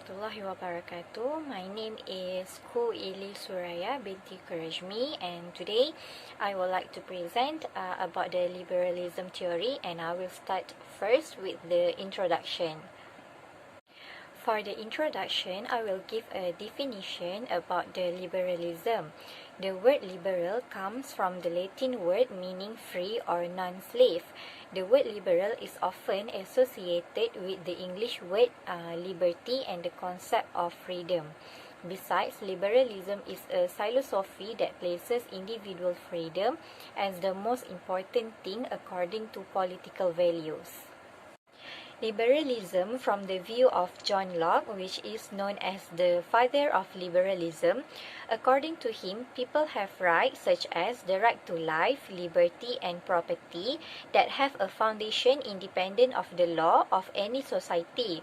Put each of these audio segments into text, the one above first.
warahmatullahi wabarakatuh. My name is Ku Ili Suraya binti Kurajmi, and today I would like to present about the liberalism theory, and I will start first with the introduction. For the introduction, I will give a definition about the liberalism. The word liberal comes from the Latin word meaning free or non-slave. The word liberal is often associated with the English word liberty and the concept of freedom. Besides, liberalism is a philosophy that places individual freedom as the most important thing according to political values. Liberalism, from the view of John Locke, which is known as the father of liberalism, according to him, people have rights such as the right to life, liberty, and property that have a foundation independent of the law of any society.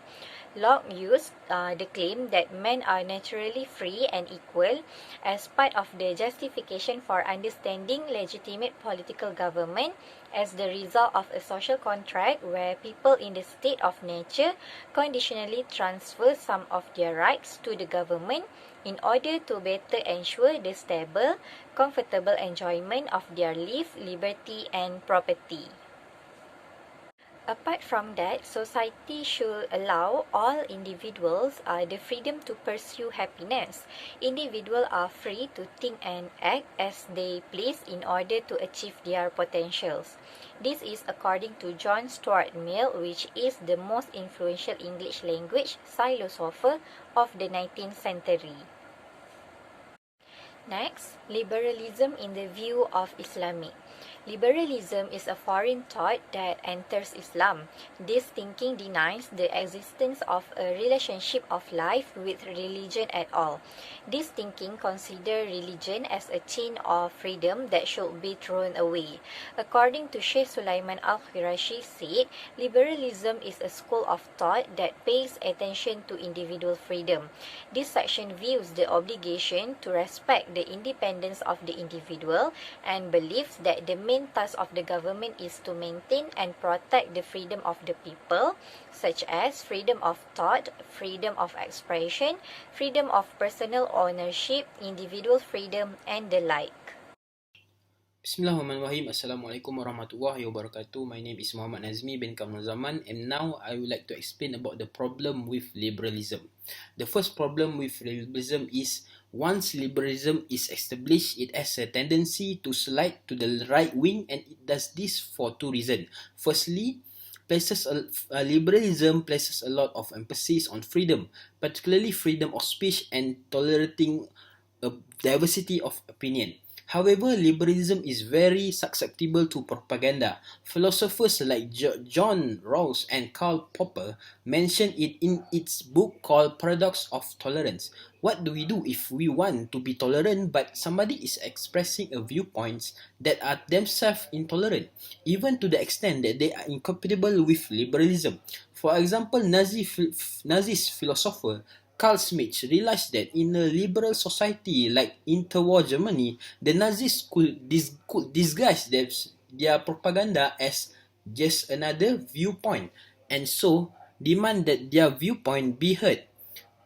Locke used the claim that men are naturally free and equal as part of the justification for understanding legitimate political government as the result of a social contract where people in the state of nature conditionally transfer some of their rights to the government in order to better ensure the stable, comfortable enjoyment of their life, liberty, and property. Apart from that, society should allow all individuals the freedom to pursue happiness. Individuals are free to think and act as they please in order to achieve their potentials. This is according to John Stuart Mill, which is the most influential English language philosopher of the 19th century. Next, liberalism in the view of Islamic. Liberalism is a foreign thought that enters Islam. This thinking denies the existence of a relationship of life with religion at all. This thinking considers religion as a chain of freedom that should be thrown away. According to Sheikh Sulaiman Al-Qurashi said, liberalism is a school of thought that pays attention to individual freedom. This section views the obligation to respect the independence of the individual and believes that the main task of the government is to maintain and protect the freedom of the people, such as freedom of thought, freedom of expression, freedom of personal ownership, individual freedom, and the like. Bismillahirrahmanirrahim. Assalamualaikum warahmatullahi wabarakatuh. My name is Muhammad Nazmi bin Kamrul Zaman, and now I would like to explain about the problem with liberalism. The first problem with liberalism is once liberalism is established, it has a tendency to slide to the right wing, and it does this for two reasons. Firstly, liberalism places a lot of emphasis on freedom, particularly freedom of speech and tolerating a diversity of opinion. However, liberalism is very susceptible to propaganda. Philosophers like John Rawls and Karl Popper mention it in its book called Paradox of Tolerance. What do we do if we want to be tolerant but somebody is expressing a viewpoints that are themselves intolerant, even to the extent that they are incompatible with liberalism? For example, Nazi philosopher Carl Schmitt realized that in a liberal society like interwar Germany, the Nazis could disguise their propaganda as just another viewpoint, and so demand that their viewpoint be heard.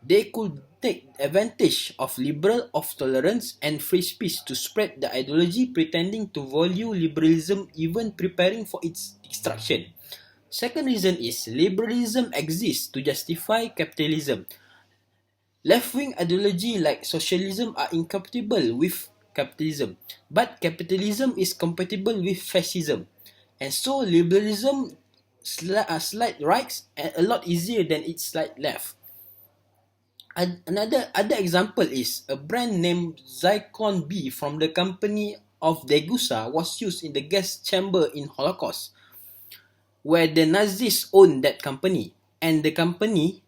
They could take advantage of liberal of tolerance and free speech to spread the ideology pretending to value liberalism, even preparing for its destruction. Second reason is liberalism exists to justify capitalism. Left-wing ideology like socialism are incompatible with capitalism, but capitalism is compatible with fascism. And so liberalism slide right a lot easier than it slide left. Another example is a brand named Zyklon B from the company of Degussa was used in the gas chamber in Holocaust, where the Nazis owned that company, and the company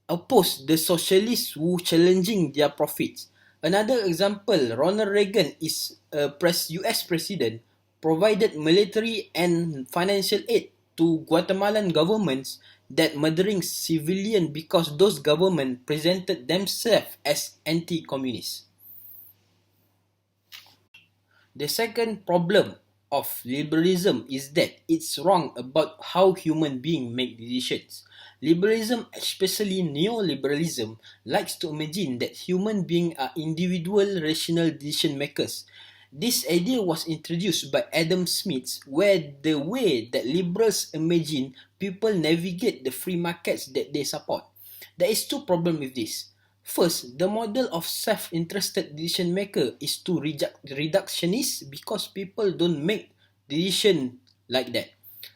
opposed the socialists who challenging their profits. Another example, Ronald Reagan is a US president, provided military and financial aid to Guatemalan governments that murdering civilians because those governments presented themselves as anti-communist. The second problem of liberalism is that it's wrong about how human beings make decisions. Liberalism, especially neoliberalism, likes to imagine that human beings are individual rational decision makers. This idea was introduced by Adam Smith, where the way that liberals imagine people navigate the free markets that they support. There is two problems with this. First, the model of self-interested decision maker is too reductionist because people don't make decision like that.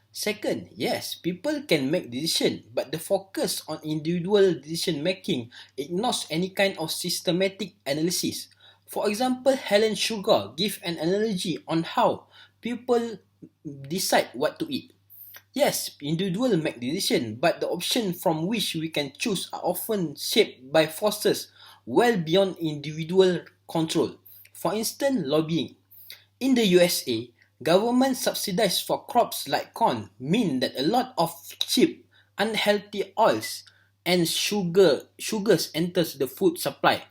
Second, yes, people can make decision, but the focus on individual decision making ignores any kind of systematic analysis. For example, Helen Sugar gave an analogy on how people decide what to eat. Yes, individuals make decisions, but the options from which we can choose are often shaped by forces well beyond individual control. For instance, lobbying. In the USA, government subsidies for crops like corn mean that a lot of cheap, unhealthy oils and sugars enters the food supply.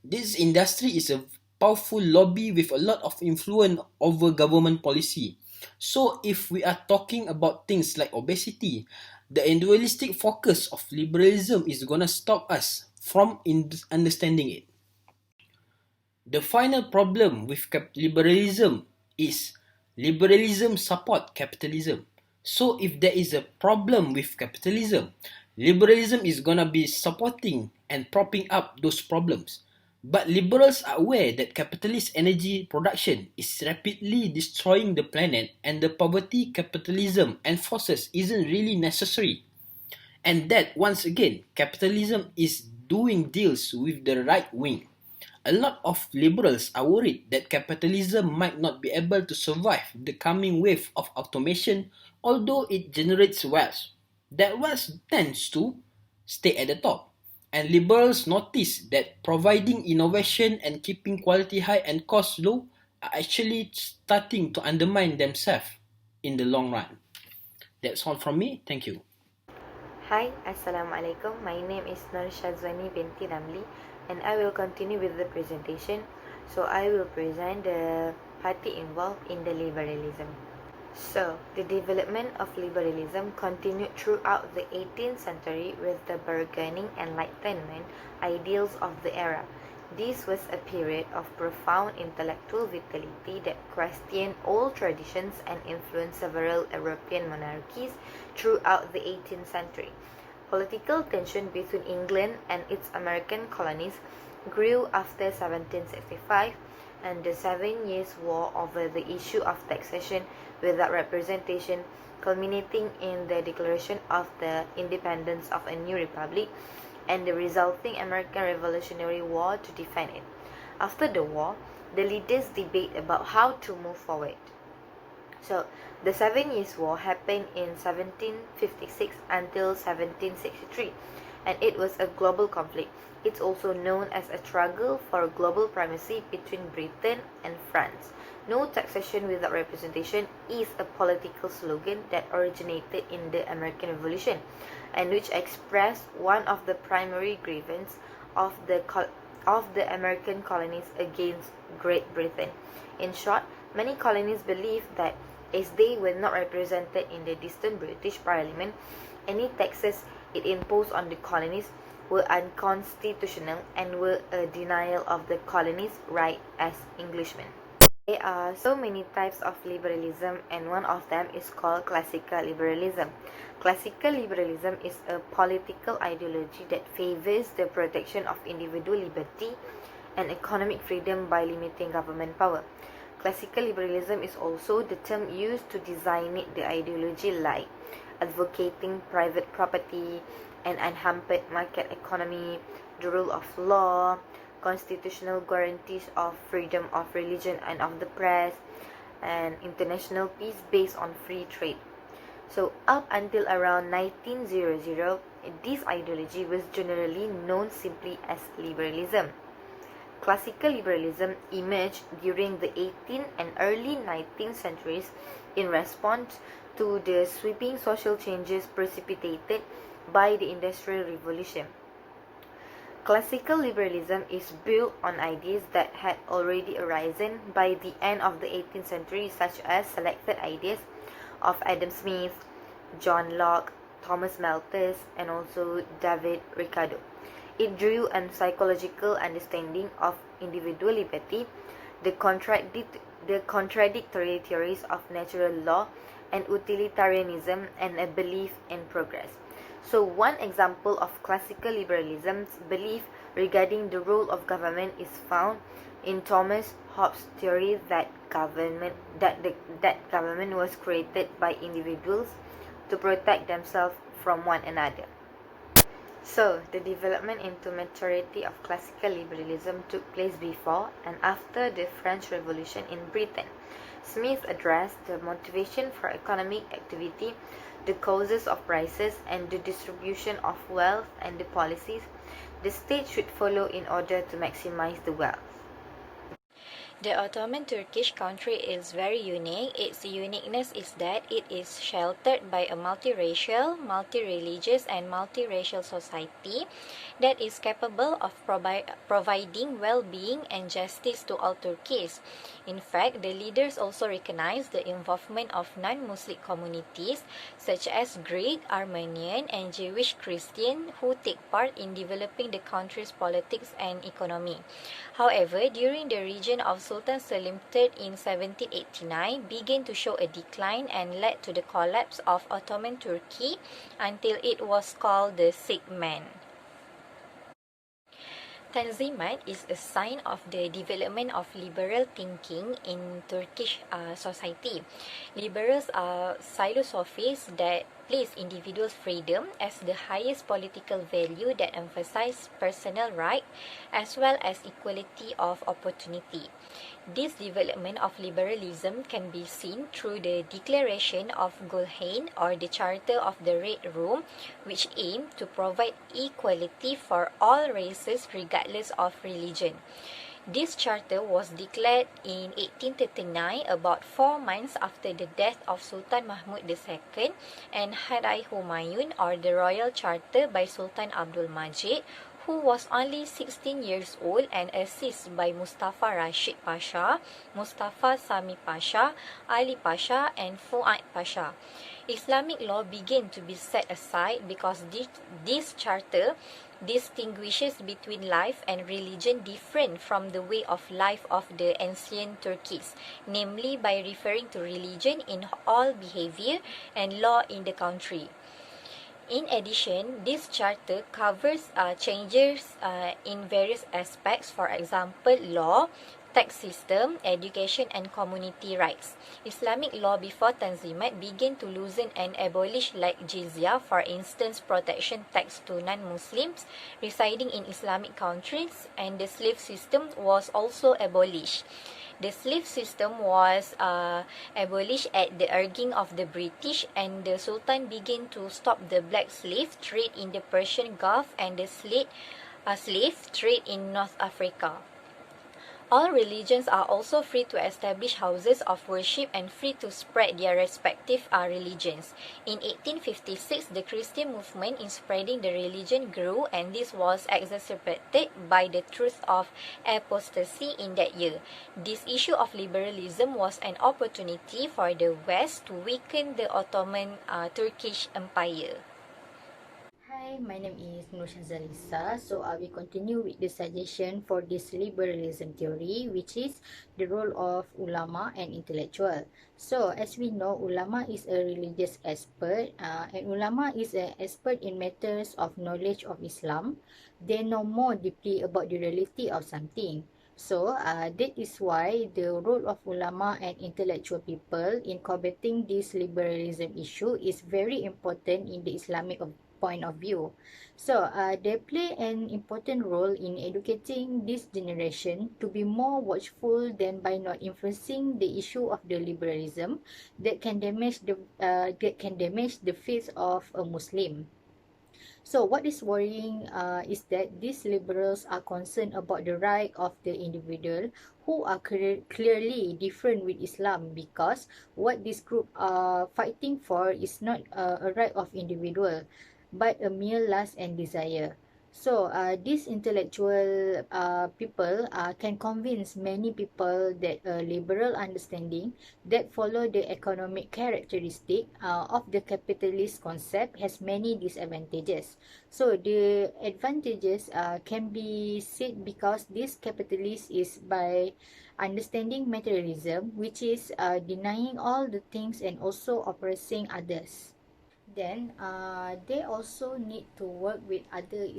This industry is a powerful lobby with a lot of influence over government policy. So if we are talking about things like obesity, the individualistic focus of liberalism is gonna stop us from understanding it. The final problem with liberalism is liberalism support capitalism. So if there is a problem with capitalism, liberalism is gonna be supporting and propping up those problems. But liberals are aware that capitalist energy production is rapidly destroying the planet and the poverty capitalism enforces isn't really necessary. And that, once again, capitalism is doing deals with the right wing. A lot of liberals are worried that capitalism might not be able to survive the coming wave of automation, although it generates wealth. That wealth tends to stay at the top. And liberals notice that providing innovation and keeping quality high and costs low are actually starting to undermine themselves in the long run. That's all from me. Thank you. Hi, Assalamualaikum. My name is Nur Shazwani binti Ramli and I will continue with the presentation. So I will present the party involved in the liberalism. So, the development of liberalism continued throughout the 18th century with the burgeoning Enlightenment ideals of the era. This was a period of profound intellectual vitality that questioned old traditions and influenced several European monarchies throughout the 18th century. Political tension between England and its American colonies grew after 1765, and the 7 Years' War over the issue of taxation without representation, culminating in the declaration of the independence of a new republic and the resulting American Revolutionary War to defend it. After the war, the leaders debate about how to move forward. So, the 7 Years' War happened in 1756 until 1763, and it was a global conflict. It's also known as a struggle for global primacy between Britain and France. No taxation without representation is a political slogan that originated in the American Revolution, and which expressed one of the primary grievances of the American colonies against Great Britain. In short, many colonies believed that as they were not represented in the distant British Parliament, any taxes it imposed on the colonies were unconstitutional and were a denial of the colonies' right as Englishmen. There are so many types of liberalism, and one of them is called classical liberalism. Classical liberalism is a political ideology that favors the protection of individual liberty and economic freedom by limiting government power. Classical liberalism is also the term used to designate the ideology like advocating private property, an unhampered market economy, the rule of law, constitutional guarantees of freedom of religion and of the press, and international peace based on free trade. So up until around 1900, this ideology was generally known simply as liberalism. Classical liberalism emerged during the 18th and early 19th centuries in response to the sweeping social changes precipitated by the Industrial Revolution. Classical liberalism is built on ideas that had already arisen by the end of the 18th century, such as selected ideas of Adam Smith, John Locke, Thomas Malthus, and also David Ricardo. It drew on psychological understanding of individual liberty, the contradictory theories of natural law and utilitarianism, and a belief in progress. So one example of classical liberalism's belief regarding the role of government is found in Thomas Hobbes' theory that government was created by individuals to protect themselves from one another. So, the development into maturity of classical liberalism took place before and after the French Revolution in Britain. Smith addressed the motivation for economic activity, the causes of prices, and the distribution of wealth and the policies the state should follow in order to maximize the wealth. The Ottoman Turkish country is very unique. Its uniqueness is that it is sheltered by a multiracial, multi-religious, and multiracial society that is capable of providing well-being and justice to all Turks. In fact, the leaders also recognize the involvement of non-Muslim communities such as Greek, Armenian, and Jewish Christian who take part in developing the country's politics and economy. However, during the reign of Sultan Selim III in 1789 began to show a decline and led to the collapse of Ottoman Turkey until it was called the Sick Man. Tanzimat is a sign of the development of liberal thinking in Turkish society. Liberals are philosophies that place individual freedom as the highest political value that emphasize personal right as well as equality of opportunity. This development of liberalism can be seen through the Declaration of Gulhain or the Charter of the Red Room, which aimed to provide equality for all races regardless of religion. This charter was declared in 1839, about 4 months after the death of Sultan Mahmud II, and Harai Humayun, or the Royal Charter by Sultan Abdul Majid, who was only 16 years old, and assisted by Mustafa Rashid Pasha, Mustafa Sami Pasha, Ali Pasha, and Fuad Pasha. Islamic law began to be set aside because this charter distinguishes between life and religion different from the way of life of the ancient Turks, namely by referring to religion in all behavior and law in the country. In addition, this charter covers changes in various aspects, for example, law, tax system, education, and community rights. Islamic law before Tanzimat began to loosen and abolish like jizya, for instance, protection tax to non-Muslims residing in Islamic countries, and the slave system was also abolished. The slave system was abolished at the urging of the British, and the Sultan began to stop the black slave trade in the Persian Gulf and the slave trade in North Africa. All religions are also free to establish houses of worship and free to spread their respective religions. In 1856, the Christian movement in spreading the religion grew, and this was exacerbated by the truth of apostasy in that year. This issue of liberalism was an opportunity for the West to weaken the Ottoman Turkish Empire. Hi, my name is Nur Shazalisa. So I will continue with the suggestion for this liberalism theory, which is the role of ulama and intellectual. So as we know, ulama is a religious expert, and ulama is an expert in matters of knowledge of Islam. They know more deeply about the reality of something. So that is why the role of ulama and intellectual people in combating this liberalism issue is very important in the Islamic point of view. So they play an important role in educating this generation to be more watchful than by not influencing the issue of the liberalism that can damage the faith of a Muslim. So what is worrying is that these liberals are concerned about the right of the individual who are clearly different with Islam, because what this group are fighting for is not a right of individual but a mere lust and desire. So these intellectual people can convince many people that a liberal understanding that follow the economic characteristic of the capitalist concept has many disadvantages. So the advantages can be said because this capitalist is by understanding materialism, which is denying all the things and also oppressing others. Then they also need to work with other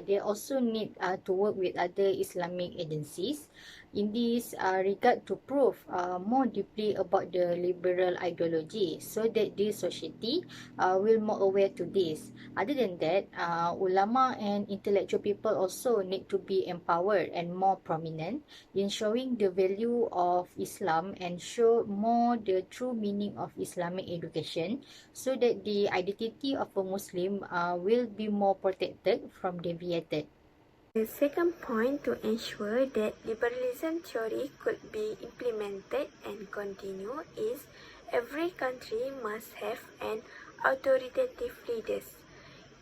they also need to work with other Islamic agencies in this regard to prove more deeply about the liberal ideology, so that the society will more aware to this. Other than that, ulama and intellectual people also need to be empowered and more prominent in showing the value of Islam and show more the true meaning of Islamic education, so that the identity of a Muslim will be more protected from deviated. The second point to ensure that liberalism theory could be implemented and continue is every country must have an authoritative leaders.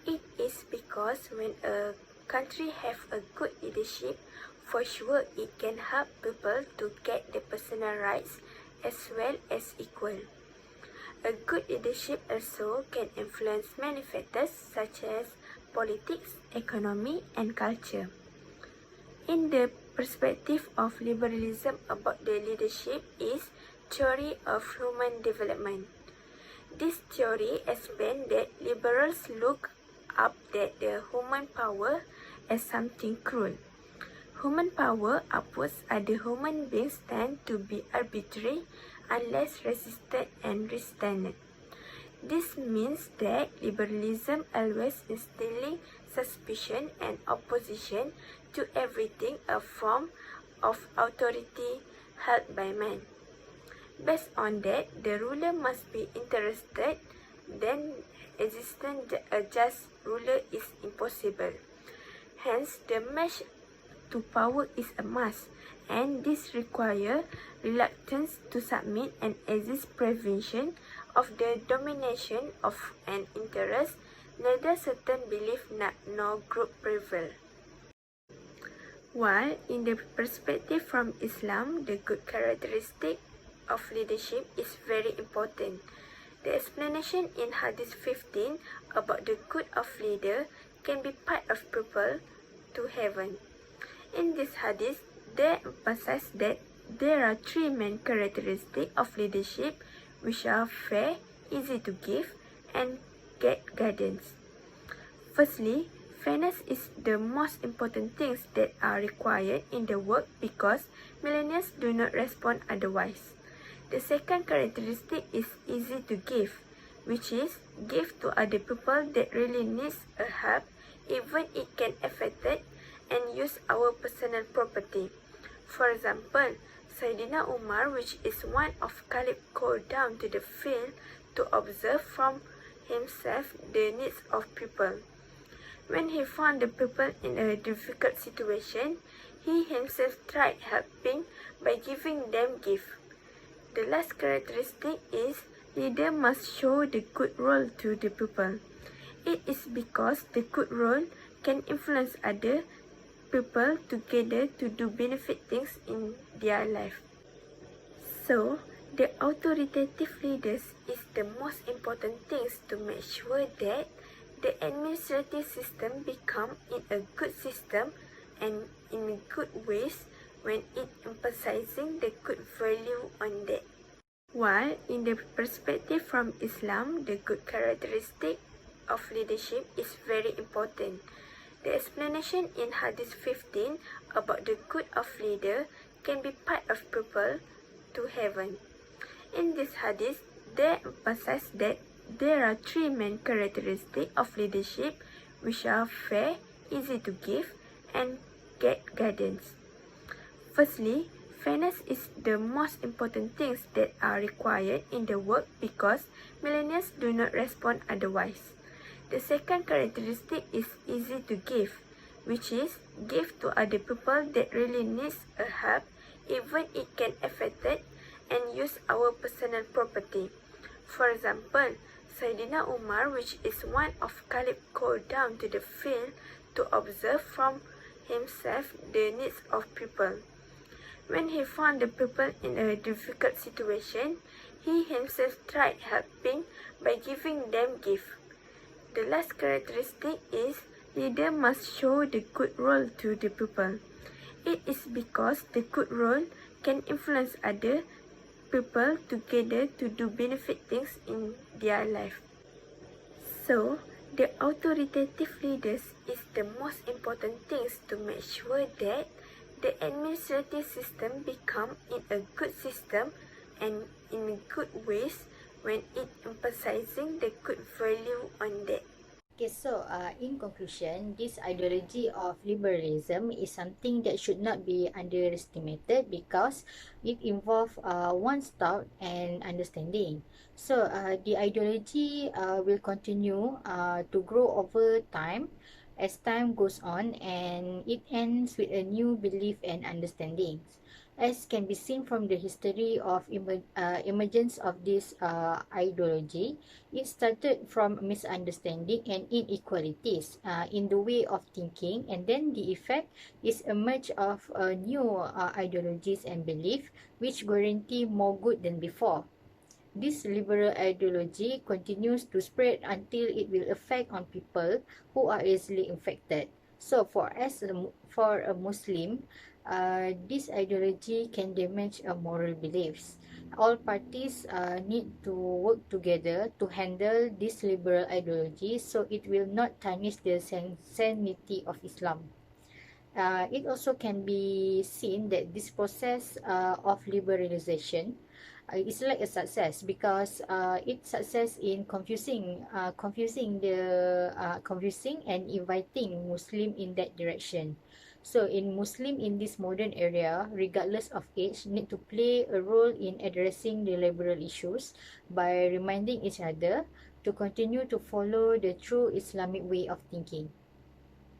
It is because when a country have a good leadership, for sure it can help people to get their personal rights as well as equal. A good leadership also can influence many factors such as politics, economy, and culture. In the perspective of liberalism about the leadership is theory of human development. This theory explains that liberals look up at the human power as something cruel. Human power upwards are the human beings tend to be arbitrary unless resisted and restrained. This means that liberalism always instilling suspicion and opposition to everything a form of authority held by man. Based on that, the ruler must be interested, then existing a just ruler is impossible. Hence, the match to power is a must, and this requires reluctance to submit and exist prevention of the domination of an interest, neither certain belief nor group prevail. While in the perspective from Islam, the good characteristic of leadership is very important. The explanation in Hadith 15 about the good of leader can be part of people to heaven. In this hadith, they emphasize that there are three main characteristics of leadership which are fair, easy to give, and get guidance. Firstly, fairness is the most important things that are required in the work because millennials do not respond otherwise. The second characteristic is easy to give, which is give to other people that really needs a help, even it can affect it, and use our personal property. For example, Sayyidina Umar, which is one of Caliph, go down to the field to observe from himself the needs of people. When he found the people in a difficult situation, he himself tried helping by giving them gifts. The last characteristic is leader must show the good role to the people. It is because the good role can influence other people together to do benefit things in their life. So, the authoritative leaders is the most important things to make sure that the administrative system become in a good system and in good ways when it emphasizing the good value on that. While in the perspective from Islam, the good characteristic of leadership is very important. The explanation in Hadith 15 about the good of leader can be part of people to heaven. In this hadith, they emphasize that there are three main characteristics of leadership which are fair, easy to give, and get guidance. Firstly, fairness is the most important things that are required in the work because millennials do not respond otherwise. The second characteristic is easy to give, which is give to other people that really needs a help, even it can affect it, and use our personal property. For example, Sayyidina Umar, which is one of Caliph, called down to the field to observe from himself the needs of people. When he found the people in a difficult situation, he himself tried helping by giving them gifts. The last characteristic is leader must show the good role to the people. It is because the good role can influence other people together to do benefit things in their life. So, the authoritative leaders is the most important things to make sure that the administrative system become in a good system and in good ways when it emphasizing the good value on that. Okay, so in conclusion, this ideology of liberalism is something that should not be underestimated because it involves one's thought and understanding. So the ideology will continue to grow over time as time goes on, and it ends with a new belief and understandings. As can be seen from the history of emergence of this ideology, it started from misunderstanding and inequalities in the way of thinking, and then the effect is emerge of new ideologies and belief which guarantee more good than before. This liberal ideology continues to spread until it will affect on people who are easily infected. So for a Muslim, this ideology can damage moral beliefs. All parties need to work together to handle this liberal ideology so it will not tarnish the sanity of Islam. It also can be seen that this process of liberalization is like a success because it success in confusing and inviting Muslim in that direction. So in Muslim in this modern era, regardless of age, need to play a role in addressing the liberal issues by reminding each other to continue to follow the true Islamic way of thinking.